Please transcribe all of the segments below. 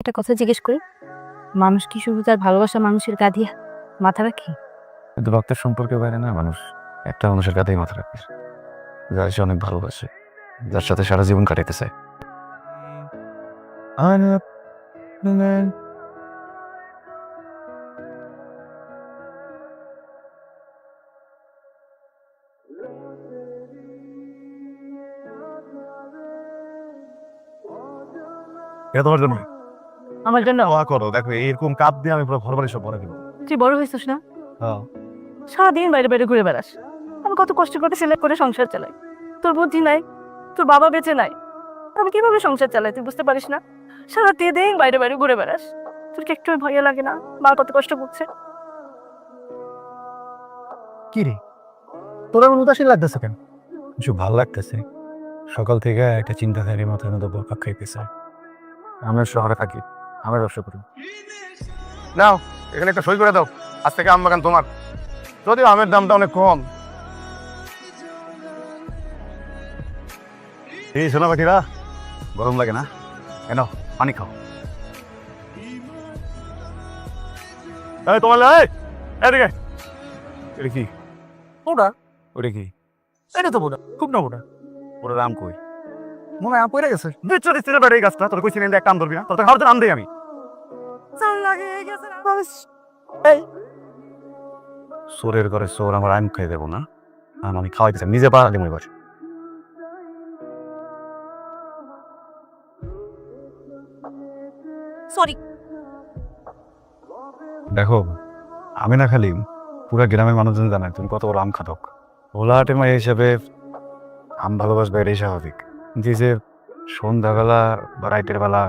একটা কথা জিজ্ঞেস করি, মানুষ কি শুধু তার ভালোবাসা মানুষের কাঁধে মাথা রাখে? কিন্তু রক্তের সম্পর্কের বাইরে না মানুষ একটা মানুষের কাঁধেই মাথা রাখে, যার সে অনেক ভালোবাসে, যার সাথে সারা জীবন কাটাইতে চায়। এটা তোমার জন্য আমার জন্য? দোয়া করো। দেখো এরকম কাপ দিয়ে আমি পুরো ঘর বাড়ি সব ভরে দেবো। তুই বড় হয়েছিস না? হ্যাঁ, সারাদিন বাইরে বাইরে ঘুরে বেড়াস। আমি কত কষ্ট করে সিলেক্ট করে সংসার চালাই, তোর বুদ্ধি নাই, তোর বাবা বেঁচে নাই, আমি কিভাবে সংসার চালাই তুই বুঝতে পারিস না? সারাদিন বাইরে বাইরে ঘুরে বেড়াস, তোর কি একটু ভয় লাগে না মা কত কষ্ট করছে? কি রে, তোর এমন উদাসীন লাগতেছে কেন? কিছু ভালো লাগতেছে। সকাল থেকে একটা চিন্তাধারী মাথার মধ্যে বরফ খাইতেছে। আমরা শহরে থাকি, আমরা ব্যবসা করি। নাও এখানে একটা সই করে দাও, আজ থেকে আম বাগান তোমার। যদিও আমের দামটা অনেক কম। এই সোনা পাখিরা, গরম লাগে না? কেন পানি খাও। এই তোমার এদিকে। এটা কি? ওটা ওটা কি? এটা তো বোনা, খুব না বোনা। ওটা আম কই? মনে হয় আম পড়ে গেছে। চলে চলে বেড়ে এই গাছটা তোর কইছি না একটা আম ধরবি না, তোর খাওয়ার জন্য আম দেই আমি। এই সোরের ঘরে সোর আমার আম খাই দেবো না, আমি খাওয়াইতে চাই, নিজে পাড়া দিমই বসে। সরি। দেখো আমি না খালি পুরা গ্রামের মানুষজন জানায় তুমি কত বড় আম খাদক। ভোলা টেমা হিসেবে আম ভালোবাসবে এটাই স্বাভাবিক। যে সন্ধ্যাবেলা বা রাইতের বেলা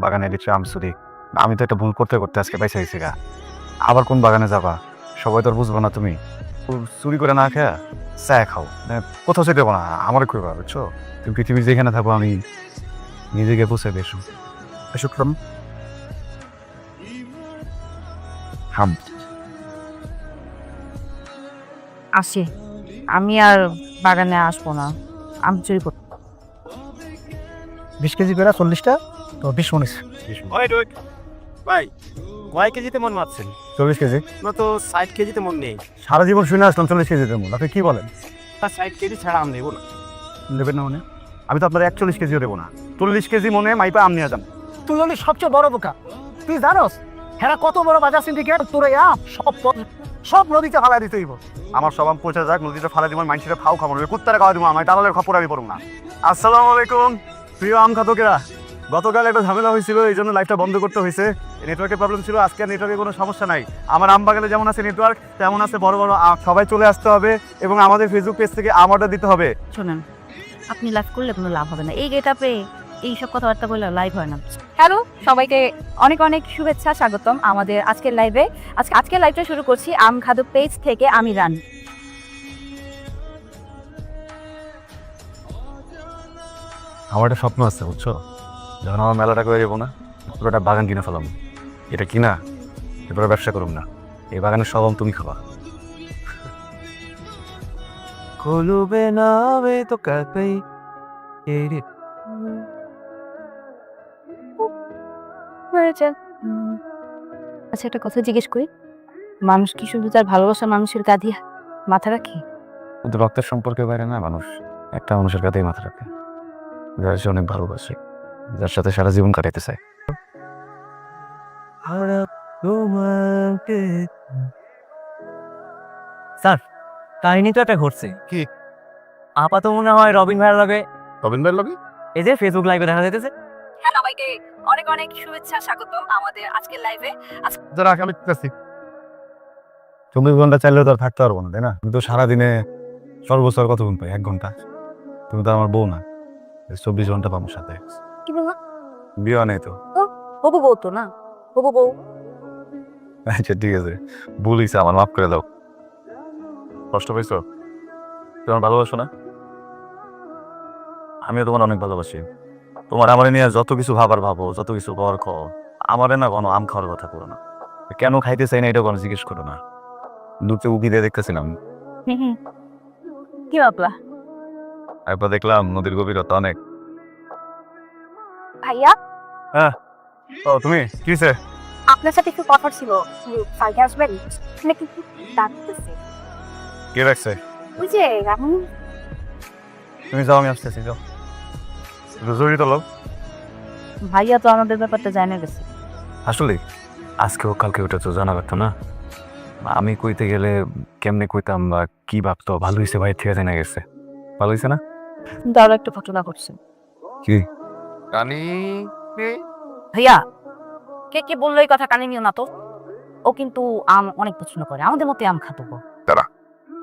বাগানে দিচ্ছে আম চুরি, আমি তো একটা ভুল করতে করতে আজকে পয়সা গেছি গা। আবার কোন বাগানে যাবা সবাই তো আর বুঝবো না, তুমি চুরি করে না খেয়া চা খাও, কোথাও যেতে দেবো না, আমার করবা বুঝছো? তুমি পৃথিবীর যেখানে থাকবো আমি নিজেকে পৌঁছে বেশু শুক্রম হাম। আসি, আমি আর বাগানে আসবো না, আম চুরি করতে। 20 কেজি করে 40টা, তো 20 মনিস। ভাই কয় কেজিতে মন মারছেন? 40 কেজি। আমরা তো 60 কেজিতে মন নেই। সারা জীবন শুনে আসলাম 40 কেজি দেবো, আপনি কি বলেন? 60 কেজি ছাড়া আম নেবো না। দেবেন না মানে? আমি তো আপনার 41 কেজিও দেবো না, 40 কেজি মনে মাইপা আম নিয়ে যান। তুই হলি সবচেয়ে বড় বোকা। তুই জানোস হেরা কত বড় বাজার সিন্ডিকেট? তোর এই আম সব নদীতে ফালাই দিতে হইব। আমার সব আম পচে যাক, নদীতে ফালা দিব, মানুষের খাও খাবো না, কুত্তারে খাওয়া দিব, আমার দালালের খপর আমি পড়ব না। আসসালামু আলাইকুম প্রিয় আম খাতকেরা। গতকাল একটা ঝামেলা হয়েছিল, এই জন্য লাইভটা বন্ধ করতে হয়েছে। নেটওয়ার্কের প্রবলেম ছিল, আজকে নেটওয়ার্কের কোনো সমস্যা নাই। আমার আম বাগানে যেমন আছে নেটওয়ার্ক, তেমন আছে বড় বড় আম। সবাই চলে আসতে হবে এবং আমাদের ফেসবুক পেজ থেকে আম অর্ডার দিতে হবে। শোনেন, আপনি লাইভ করলে কোনো লাভ হবে না, এই গেটআপে এইসব কথাবার্তা বললে লাইভ হয় না। হ্যালো সবাইকে, অনেক অনেক শুভেচ্ছা, স্বাগতম আমাদের আজকের লাইভে। আজকের লাইভটা শুরু করছি আম খাদক পেজ থেকে, আমি রানী। আমার একটা স্বপ্ন আছে বুঝছো, যখন আমার মেলাটা করে যাবো না, পুরোটা বাগান কিনে ফেলাম। এটা কিনা এরপরে ব্যবসা করুম না, এই বাগানের সব আম তুমি খাবা। কলবে নাবে তো কাকাই এই রে। হয়েছে। আচ্ছা একটা কথা জিজ্ঞেস করি, মানুষ কি শুধু তার ভালোবাসা মানুষের কাঁধে মাথা রাখে? কিন্তু রক্তের সম্পর্কের বাইরে না মানুষ একটা মানুষের কাঁধেই মাথা রাখে, যার সে অনেক ভালোবাসে, যার সাথে সারা জীবন কাটাইতে চায়। তোমাকে স্যার, কাহিনী তো একটা ঘটছে। কি? আপাতত মনে হয় রবিন ভাইয়ের লগে রবিন ভাইয়ের লগে? এই যে ফেসবুক লাইভে দেখা যাইতেছে। হ্যাঁ সবাইকে অনেক অনেক শুভেচ্ছা, স্বাগতম আমাদের আজকের লাইভে। যারা আমি দেখতেছি 24 ঘন্টা চাইলেও তো আর থাকতে পারবো না, তাই না? আমি তো সারাদিনে সর্বোচ্চ আর কতক্ষণ পাই? 1 ঘন্টা। তুমি তো আমার বউ না, 24 ঘন্টা পাবো সাথে। কি বলবো? বিয়ে নেই তো। হবু বউ তো না, হবু বউ। আচ্ছা ঠিক আছে, ভুল হয়েছে আমার, মাফ করে দাও। কষ্ট পাইছো? তোমার ভালোবাসো না? আমিও তোমার অনেক ভালোবাসি। তোমার আমারে নিয়ে যত কিছু ভাবার ভাবো, যত কিছু কর খাও, আমারে না কোনো আম খাওয়ার কথা করো না। কেন খাইতে চাই না এটা কোনো জিজ্ঞেস করো না। দুধে উকি দিয়ে দেখতেছিলাম, কি ভাবলা? একবার দেখলাম নদীর গভীরতা অনেক। ভাইয়া, হ্যাঁ ও তুমি কিসে? আপনার সাথে একটু কথা ছিল, কালকে আসবেন নাকি? ডাকতেছে কে রাখছে? ওই যে রাহুল। তুমি যাও, আমি আসতেছি, যাও। জরুরি তো লোক। ভাইয়া তো আমাদের ব্যাপারটা জানা গেছে। আসলে আজকে ও কালকে ওটা তো জানা পারতো না। আমি কইতে গেলে কেমনে কইতাম বা কি ভাবতো? ভালো হয়েছে ভাই, ঠিক আছে, জানা গেছে। ভালো হয়েছে না? কিন্তু আরো একটা ঘটনা ঘটছে। কি? ভাইয়া, কে কে বললো এই কথা কানে নিও না তো। ও কিন্তু আম অনেক পছন্দ করে, আমাদের মতে আম খাতো।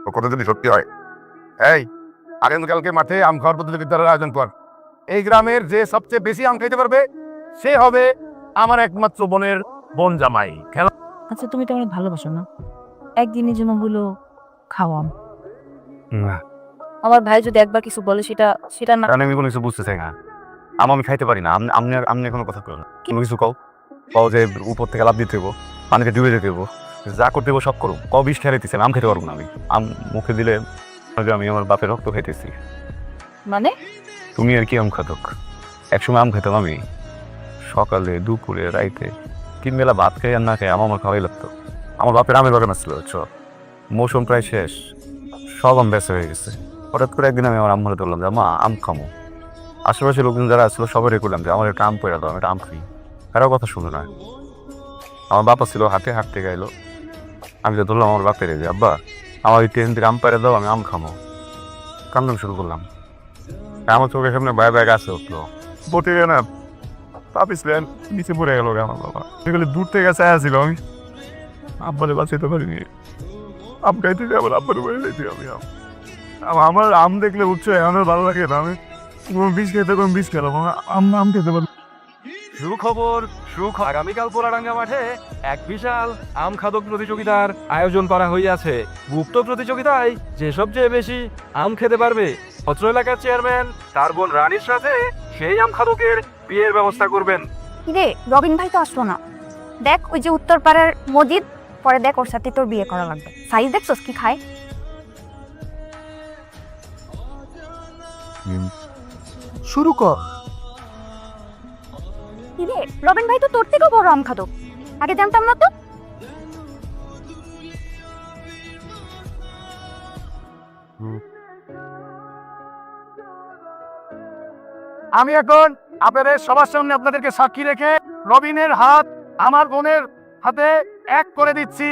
ও কথা যদি সত্যি হয়, এই আগামীকালকে মাঠে আম খাওয়ার প্রতিযোগিতার আয়োজন কর। এই গ্রামের যে সবচেয়ে বেশি আম খাইতে পারবে সে হবে আমার একমাত্র বোনের বোন জামাই। খেলা আচ্ছা, তুমি তো অনেক ভালোবাসো না? একদিনের জন্য বলো খাওয়াম। না, আমার ভাই যদি একবার কিছু বলে সেটা সেটা না। কারণ আমি কোনো কিছু বুঝতে চাই না। আমি খাইতে পারি না। আপনি কোনো কথা করেন না। কোনো কিছু কও যে উপর থেকে লাভ দিতে হইব, পানিতে ডুবে যেতে হইব, যা করতে হইব সব করো। বিষ খেয়ে দিতেছে, আম খেতে পারবো না। আমি আম মুখে দিলে আমি আমার বাপের রক্ত খাইতেছি। মানে তুমি আর কি আম খাতক? একসময় আম খেতাম আমি, সকালে দুপুরে রাইতে 3 বেলা ভাত খাই আর না খাই আমার খাওয়াই লাগতো। আমার বাপের আমের বাগান আসছিল, মৌসুম প্রায় শেষ, সব আম বেঁচে হয়ে গেছে। হঠাৎ করে একদিন আমি আমার আম্মারে ধরলাম যে মা আম খামো। আশেপাশে লোকজন যারা আসছিল সবাই করলাম যে আমার একটা আম পয়রা দাও, আমি একটা আম খাই। কারো কথা শুনে না। আমার বাবা ছিল হাঁটতে গাইলো। আমি তো ধরলাম আমার বাপের যে আব্বা আমার এই ট্রেন থেকে আম পয়রা দাও, আমি আম খামো। কান্দন শুরু করলাম। আমার চোখের সামনে ভয় ভয় গাছে উঠলো। বটে না পাপিছিলেন, নিচে পড়ে গেল আমার বাবা। সেগুলো দূর থেকে চাইছিল, আমি আব্বারে বাঁচাইতে পারিনি। আম খাইতে যাবো, আব্বারে বাড়ি যাইতে আমি আমার আম দেখলে উঠছে, আমার ভালো লাগে না। আমি বিষ খেতে বিষ খেলাম, আম খেতে পারি। সুখবর আগামীকাল পোড়াডাঙ্গা মাঠে এক বিশাল আম খাদক প্রতিযোগিতার আয়োজন করা হইয়াছে। উক্ত প্রতিযোগিতায় যে সবচেয়ে বেশি আম খেতে পারবে অত্র এলাকার চেয়ারম্যান তার বোন রানীর সাথে সেই আম খাদকের বিয়ের ব্যবস্থা করবেন। কিরে, রবিন ভাই তো আসলো না। দেখ ওই যে উত্তর পাড়ার মজিদ, পরে দেখ ওর সাথে তোর বিয়ে করা লাগবে। সাইজ দেখছস কি খায়? শুরু কর। কিরে, রবিন ভাই তো তোর থেকেও বড় আম খাতো, আগে জানতাম না তো। আমি এখন আপনাদের সবার সামনে আপনাদেরকে সাক্ষী রেখে রবিনের হাত আমার বোনের হাতে এক করে দিচ্ছি।